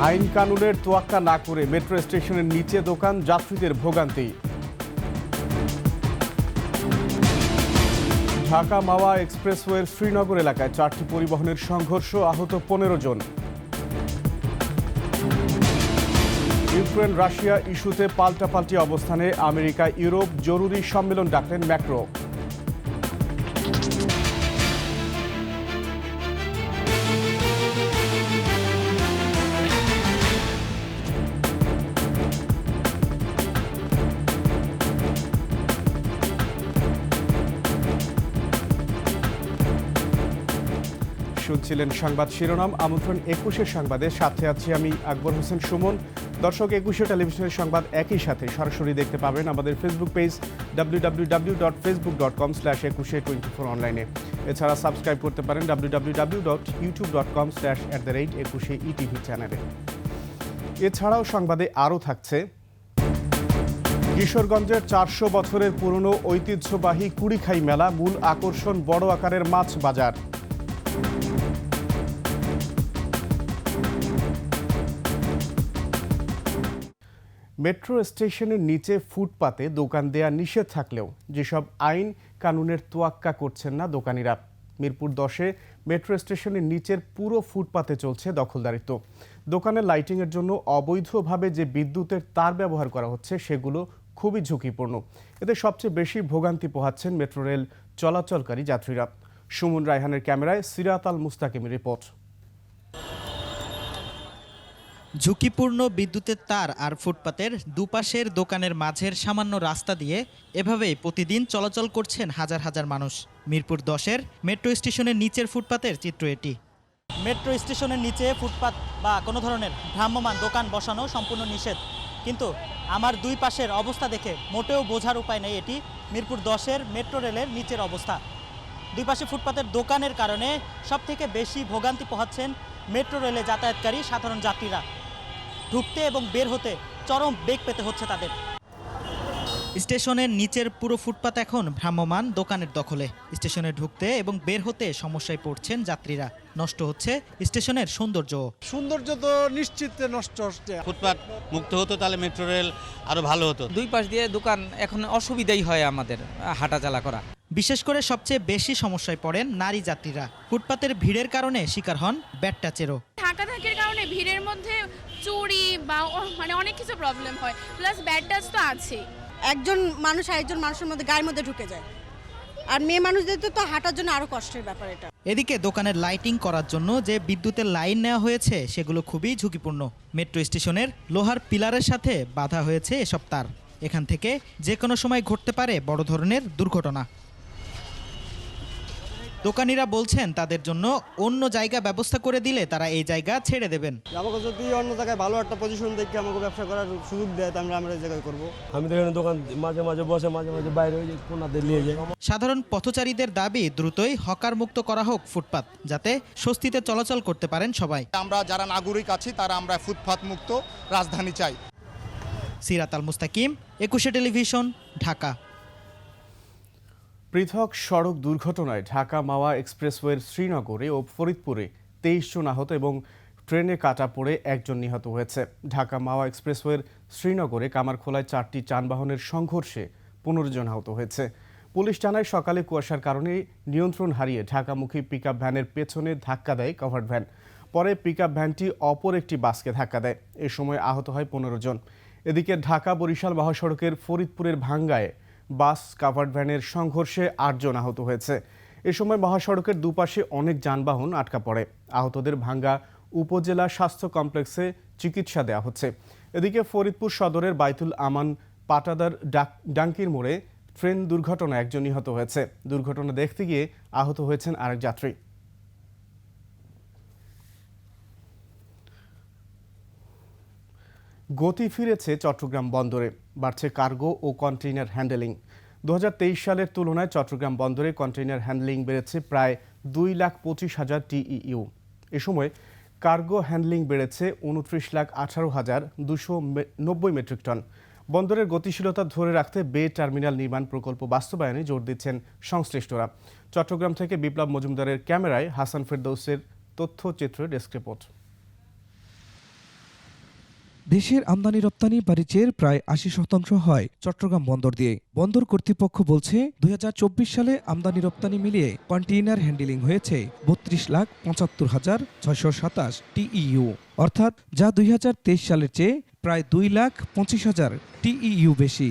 আইন কানুনের তোয়াক্কা না করে মেট্রো স্টেশনের নিচে দোকান, যাত্রীদের ভোগান্তি। ঢাকা মাওয়া এক্সপ্রেসওয়ের শ্রীনগর এলাকায় 4টি পরিবহনের সংঘর্ষ, আহত 15 জন। ইউক্রেন রাশিয়া ইস্যুতে পাল্টাপাল্টি অবস্থানে আমেরিকা, ইউরোপ জরুরি সম্মেলন ডাকলেন ম্যাক্রো। শুনছিলেন সংবাদ শিরোনাম। আমন্ত্রণ 21-এর সংবাদে, সাথে আছি আমি আকবর হোসেন সুমন। দর্শক, 21 টেলিভিশনের সংবাদ একই সাথে সরাসরি দেখতে পাবেন আমাদের ফেসবুক পেজ www.facebook.com/2124 অনলাইনে। এছাড়া সাবস্ক্রাইব করতে পারেন www.youtube.com/@21ETV চ্যানেলে। এছাড়াও সংবাদে আরও থাকছে, কিশোরগঞ্জের 400 বছরের পুরনো ঐতিহ্যবাহী কুড়িখাই মেলা, মূল আকর্ষণ বড় আকারের মাছ বাজার। মেট্রো স্টেশনের নিচে ফুটপাতে দোকান দেয়া নিষেধ থাকলেও যেসব আইন কানুনের তোয়াক্কা করছেন না দোকানিরা। মিরপুর 10-এ মেট্রো স্টেশনের নিচের পুরো ফুটপাতে চলছে দখলদারিত্ব। দোকানের লাইটিংয়ের জন্য অবৈধভাবে যে বিদ্যুতের তার ব্যবহার করা হচ্ছে সেগুলো খুবই ঝুঁকিপূর্ণ। এতে সবচেয়ে বেশি ভোগান্তি পোহাচ্ছেন মেট্রো রেল চলাচলকারী যাত্রীরা। সুমন রায়হানের ক্যামেরায় সিরাত আল মুস্তাকিমের রিপোর্ট। ঝুঁকিপূর্ণ বিদ্যুতের তার আর ফুটপাতের দুপাশের দোকানের মাঝের সামান্য রাস্তা দিয়ে এভাবেই প্রতিদিন চলাচল করছেন হাজার হাজার মানুষ। মিরপুর 10-এর মেট্রো স্টেশনের নিচের ফুটপাতের চিত্র এটি। মেট্রো স্টেশনের নিচে ফুটপাত বা কোনো ধরনের ভ্রাম্যমাণ দোকান বসানো সম্পূর্ণ নিষেধ, কিন্তু আমার দুই পাশের অবস্থা দেখে মোটেও বোঝার উপায় নেই এটি মিরপুর 10-এর মেট্রো রেলের নিচের অবস্থা। দুই পাশে ফুটপাতের দোকানের কারণে সবথেকে বেশি ভোগান্তি পোহাচ্ছেন মেট্রো রেলে যাতায়াতকারী সাধারণ যাত্রীরা। ঢুকতে এবং বের হতে চরম বেগ পেতে হচ্ছে তাদের। স্টেশনের নিচের পুরো ফুটপাত এখন ভ্রাম্যমাণ দোকানের দখলে। স্টেশনে ঢুকতে এবং বের হতে সমস্যায় পড়ছেন যাত্রীরা। নষ্ট হচ্ছে স্টেশনের সৌন্দর্য তো নিশ্চিত নষ্ট হচ্ছে। ফুটপাত মুক্ত হতো তাহলে মেট্রো রেল আরো ভালো হতো। দুই পাশ দিয়ে দোকান, এখন অসুবিধাই হয় আমাদের হাঁটাচলা করা। বিশেষ করে সবচেয়ে বেশি সমস্যায় পড়েন নারী যাত্রীরা। ফুটপাতের ভিড়ের কারণে শিকার হন ব্যাড টাচেরও। ধাক্কাধাক্কির কারণে ভিড়ের মধ্যে চুরি বা অনেক কিছু প্রবলেম হয়, প্লাস ব্যাড টাচ তো আছেই। একজন মানুষ আরেকজন মানুষের মধ্যে গায়ের মধ্যে ঢুকে যায়, আর মেয়ে মানুষদের তো হাঁটার জন্য আরো কষ্টের ব্যাপার এটা। এদিকে দোকানের লাইটিং করার জন্য যে বিদ্যুতের লাইন নেওয়া হয়েছে সেগুলো খুবই ঝুঁকিপূর্ণ। মেট্রো স্টেশনের লোহার পিলারের সাথে বাঁধা হয়েছে এসব তার। এখান থেকে যে কোনো সময় ঘটতে পারে বড় ধরনের দুর্ঘটনা। দোকানিরা বলছেন তাদের জন্য অন্য জায়গা ব্যবস্থা করে দিলে তারা এই জায়গা ছেড়ে দেবেন। আমাকে যদি অন্য জায়গায় ভালো একটা পজিশন দেখে আমাকে ব্যবসা করার সুযোগ দেয়, তাহলে আমরা এই জায়গায় করবো। আমি তো এখানে দোকান মাঝে মাঝে বসে, মাঝে মাঝে বাইরে ওই কোনাতে নিয়ে যাই। সাধারণ পথচারীদের দাবি দ্রুতই হকার মুক্ত করা হোক ফুটপাত, যাতে স্বস্তিতে চলাচল করতে পারেন সবাই। আমরা যারা নাগরিক আছি তারা আমরা ফুটপাত মুক্ত রাজধানী চাই। সিরাত আল মুস্তাকিম, 21 টেলিভিশন, ঢাকা। পৃথক সড়ক দুর্ঘটনায় ঢাকা মাওয়া এক্সপ্রেসওয়ের শ্রীনগরে ও ফরিদপুরে 23 জন আহত এবং ট্রেনে কাটা পড়ে 1 জন নিহত হয়েছে। ঢাকা মাওয়া এক্সপ্রেসওয়ের শ্রীনগরে কামারখোলায় 4টি যানবাহনের সংঘর্ষে 15 জন আহত হয়েছে। পুলিশ জানায় সকালে কুয়াশার কারণে নিয়ন্ত্রণ হারিয়ে ঢাকামুখী পিকআপ ভ্যানের পেছনে ধাক্কা দেয় কভার্ড ভ্যান। পরে পিকআপ ভ্যানটি অপর একটি বাসকে ধাক্কা দেয়। এ সময় আহত হয় 15 জন। এদিকে ঢাকা বরিশাল মহাসড়কের ফরিদপুরের ভাঙ্গায় বাস কাভার্ড ভ্যানের সংঘর্ষে 8 জন আহত হয়েছে। এ সময় মহাসড়কের দুপাশে অনেক যানবাহন আটকা পড়ে। আহতদের ভাঙ্গা উপজেলা স্বাস্থ্য কমপ্লেক্সে চিকিৎসা দেওয়া হচ্ছে। এদিকে ফরিদপুর সদরের বাইতুল আমান পাটাদার ডাঙ্কির মোড়ে ট্রেন দুর্ঘটনায় 1 জন নিহত হয়েছে। দুর্ঘটনা দেখতে গিয়ে আহত হয়েছেন আরেক যাত্রী। গতি ফিরেছে চট্টগ্রাম বন্দরে, বাড়ছে কার্গো ও কন্টেইনার হ্যান্ডেলিং। 2023 সালের তুলনায় চট্টগ্রাম বন্দরে কন্টেইনার হ্যান্ডলিং বেড়েছে প্রায় 2,25,000 TEU। এ সময় কার্গো হ্যান্ডলিং বেড়েছে 29,18,290 মেট্রিক টন। বন্দরের গতিশীলতা ধরে রাখতে বে টার্মিনাল নির্মাণ প্রকল্প বাস্তবায়নে জোর দিচ্ছেন সংশ্লিষ্টরা। চট্টগ্রাম থেকে বিপ্লব মজুমদারের ক্যামেরায় হাসান ফেরদৌসের তথ্যচিত্র ডেস্ক রিপোর্ট। দেশের আমদানি রপ্তানি বাণিজ্যের প্রায় ৮০% হয় চট্টগ্রাম বন্দর দিয়ে। বন্দর কর্তৃপক্ষ বলছে ২০২৪ সালে আমদানি রপ্তানি মিলিয়ে কন্টেইনার হ্যান্ডেলিং হয়েছে ৩২,৭৫,৬২৭ TEU, অর্থাৎ যা ২০২৩ সালের চেয়ে প্রায় ২,২৫,০০০ TEU বেশি।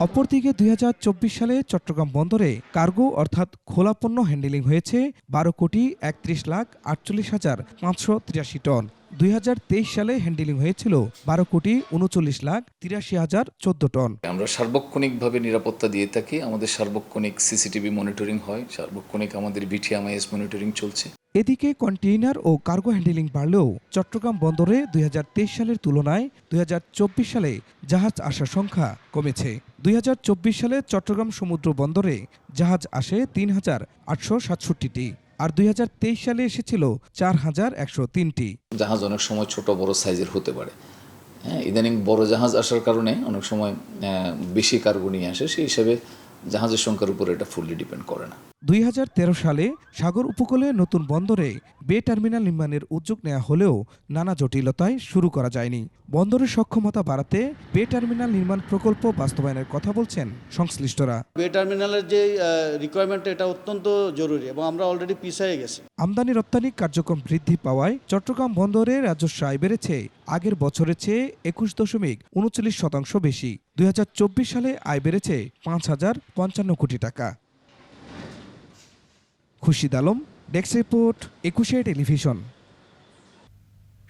অপরদিকে ২০২৪ সালে চট্টগ্রাম বন্দরে কার্গো অর্থাৎ খোলা পণ্য হ্যান্ডেলিং হয়েছে ১২,৩১,৪৮,৫৮৩ টন। ২০২৩ সালে হ্যান্ডেলিং হয়েছিল ১২,৩৯,৮৩,০১৪ টন। আমরা সার্বক্ষণিকভাবে নিরাপত্তা দিয়ে থাকি। আমাদের সার্বক্ষণিক সিসিটিভি মনিটরিং হয়, সার্বক্ষণিক আমাদের বিটিএমআইএস মনিটরিং চলছে। এদিকে কন্টেইনার ও কার্গো হ্যান্ডেলিং বাড়লেও চট্টগ্রাম বন্দরে ২০২৩ সালের তুলনায় ২০২৪ সালে জাহাজ আসার সংখ্যা কমেছে। ২০২৪ সালে চট্টগ্রাম সমুদ্র বন্দরে জাহাজ আসে ৩,৮৬৭টি, আর ২০২৩ সালে এসেছিল ৪,১০৩টি। জাহাজ অনেক সময় ছোট বড় সাইজের হতে পারে। ইদানিং বড় জাহাজ আসার কারণে অনেক সময় বেশি কার্গো নিয়ে আসে, সেই হিসাবে জাহাজের সংখ্যার উপর এটা ফুললি ডিপেন্ড করে না। ২০১৩ সালে সাগর উপকূলে নতুন বন্দরে বে টার্মিনাল নির্মাণের উদ্যোগ নেওয়া হলেও নানা জটিলতায় শুরু করা যায়নি। বন্দরের সক্ষমতা বাড়াতে বে টার্মিনাল নির্মাণ প্রকল্প বাস্তবায়নের কথা বলছেন সংশ্লিষ্টরা। বে টার্মিনালের যে রিকোয়ারমেন্ট, এটা অত্যন্ত জরুরি এবং আমরা অলরেডি পিছিয়ে গেছি। আমদানি রপ্তানি কার্যক্রম বৃদ্ধি পাওয়ায় চট্টগ্রাম বন্দরে রাজস্ব আয় বেড়েছে আগের বছরের চেয়ে ২১.৩৯% বেশি। ২০২৪ সালে আয় বেড়েছে ৫,০৫৫ কোটি টাকা। Khurshid Alam, desk report, ২১ television.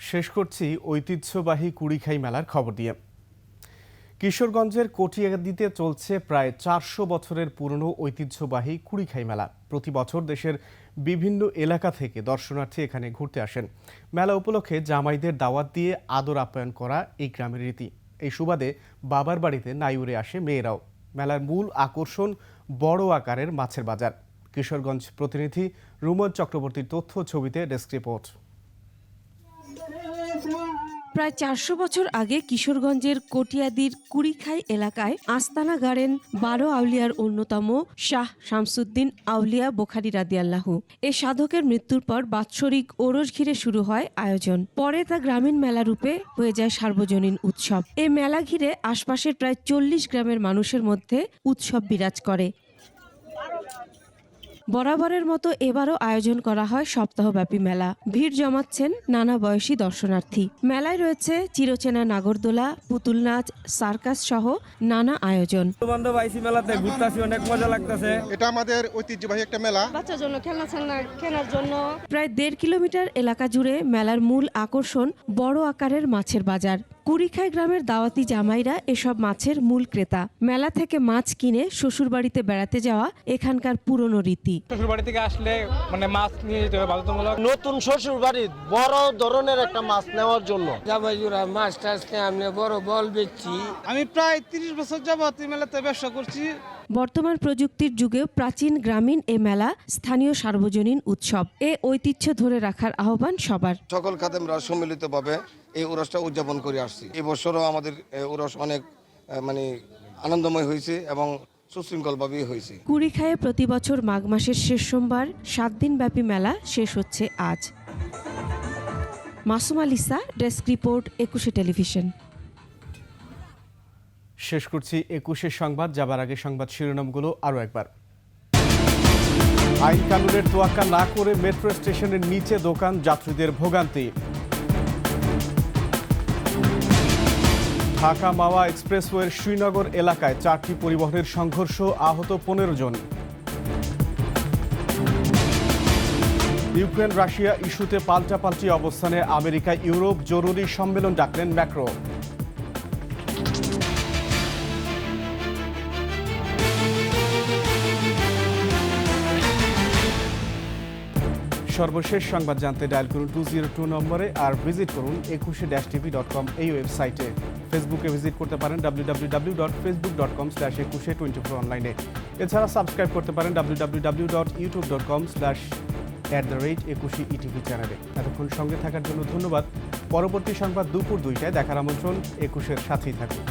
শেষ করছি ঐতিহ্যবাহী কুড়িখাই মেলার খবর দিয়ে। কিশোরগঞ্জের কটিয়াদীতে চলছে প্রায় ৪০০ বছরের পুরনো ঐতিহ্যবাহী কুড়িখাই মেলা। প্রতি বছর দেশের বিভিন্ন এলাকা থেকে দর্শনার্থী এখানে ঘুরতে আসেন। মেলা উপলক্ষে জামাইদের দাওয়াত দিয়ে আদর আপ্যায়ন করা এই গ্রামের রীতি। এই সুবাদে বাবার বাড়িতে নাইউরে আসে মেয়েরাও। মেলার মূল আকর্ষণ বড় আকারের মাছের বাজার। কিশোরগঞ্জ প্রতিনিধি রুমন চক্রবর্তীর তথ্য, ছবিতে ডেস্ক রিপোর্ট। প্রায় ৪০০ বছর আগে কিশোরগঞ্জের কটিয়াদীর কুড়িখাই এলাকায় আস্তানা গাড়েন ১২ আউলিয়ার অন্যতম শাহ শামসুদ্দিন আউলিয়া বোখারি রাদিয়াল্লাহু। এ সাধকের মৃত্যুর পর বাৎসরিক ওরস ঘিরে শুরু হয় আয়োজন। পরে তা গ্রামীণ মেলা রূপে হয়ে যায় সার্বজনীন উৎসব। এ মেলা ঘিরে আশপাশের প্রায় ৪০ গ্রামের মানুষের মধ্যে উৎসব বিরাজ করে। বরাবরের মতো এবারও আয়োজন করা হয় সপ্তাহব্যাপী মেলা। ভিড় জমাচ্ছেন নানা বয়সী দর্শনার্থী। মেলায় রয়েছে চিরচেনা নাগরদোলা, পুতুল নাচ, সার্কাস সহ নানা আয়োজন। মেলাতে ঘুরতেছি, অনেক মজা লাগতেছে। এটা আমাদের ঐতিহ্যবাহী একটা মেলা। বাচ্চার জন্য খেলনা কেনার জন্য প্রায় ১.৫ কিলোমিটার এলাকা জুড়ে মেলার মূল আকর্ষণ বড় আকারের মাছের বাজার। কুড়িখাই গ্রামের দাওয়াতি জামাইরা এসব মাছের মূল ক্রেতা। মেলা থেকে মাছ কিনে শ্বশুরবাড়িতে বেড়াতে যাওয়া এখানকার পুরনো রীতি। শ্বশুরবাড়ি থেকে আসলে মাছ নিয়ে যেতে হবে বাধ্যতামূলক। নতুন শ্বশুরবাড়ি বড় ধরনের একটা মাছ নেওয়ার জন্য জামাইরা মাছ টাছ নিয়ে আমি বড় বল বেচছি। আমি প্রায় ৩০ বছর যাবত এই মেলাতে ব্যবসা করছি। বর্তমান প্রযুক্তির যুগেও প্রাচীন গ্রামীণ এ মেলা স্থানীয় সার্বজনীন উৎসব। এ ঐতিহ্য ধরে রাখার আহ্বান সবার। সকল খাদেমরা সম্মিলিতভাবে এই উরসটা উদযাপন করে আসছি। এই বছরও আমাদের উরস অনেক আনন্দময় হয়েছে এবং সুশৃঙ্খলভাবেই হয়েছে। কুড়িখাইয়ে প্রতি বছর মাঘ মাসের শেষ সোমবার ৭ দিনব্যাপী মেলা শেষ হচ্ছে আজ। Masum আলিসা, desk report, ২১ television. শেষ করছি ২১ সংবাদ। যাবার আগে সংবাদ শিরোনামগুলো আরও একবার। আইন কানুনের তোয়াক্কা না করে মেট্রো স্টেশনের নিচে দোকান, যাত্রীদের ভোগান্তি। ঢাকা মাওয়া এক্সপ্রেসওয়ের শ্রীনগর এলাকায় 4টি পরিবহনের সংঘর্ষ, আহত 15 জন। ইউক্রেন রাশিয়া ইস্যুতে পাল্টাপাল্টি অবস্থানে আমেরিকা, ইউরোপ, জরুরি সম্মেলন ডাকলেন ম্যাক্রো। সর্বশেষ সংবাদ জানতে ডায়াল করুন 202 নম্বরে আর ভিজিট করুন 21-tv.com এই ওয়েবসাইটে। ফেসবুকে ভিজিট করতে পারেন www.facebook.com/2124 অনলাইনে। এছাড়া সাবস্ক্রাইব করতে পারেন www.youtube.com/@21etv চ্যানেলে। এতক্ষণ সঙ্গে থাকার জন্য ধন্যবাদ। পরবর্তী সংবাদ দুপুর 2টায় দেখার আমন্ত্রণ। 21-এর সাথেই থাকুন।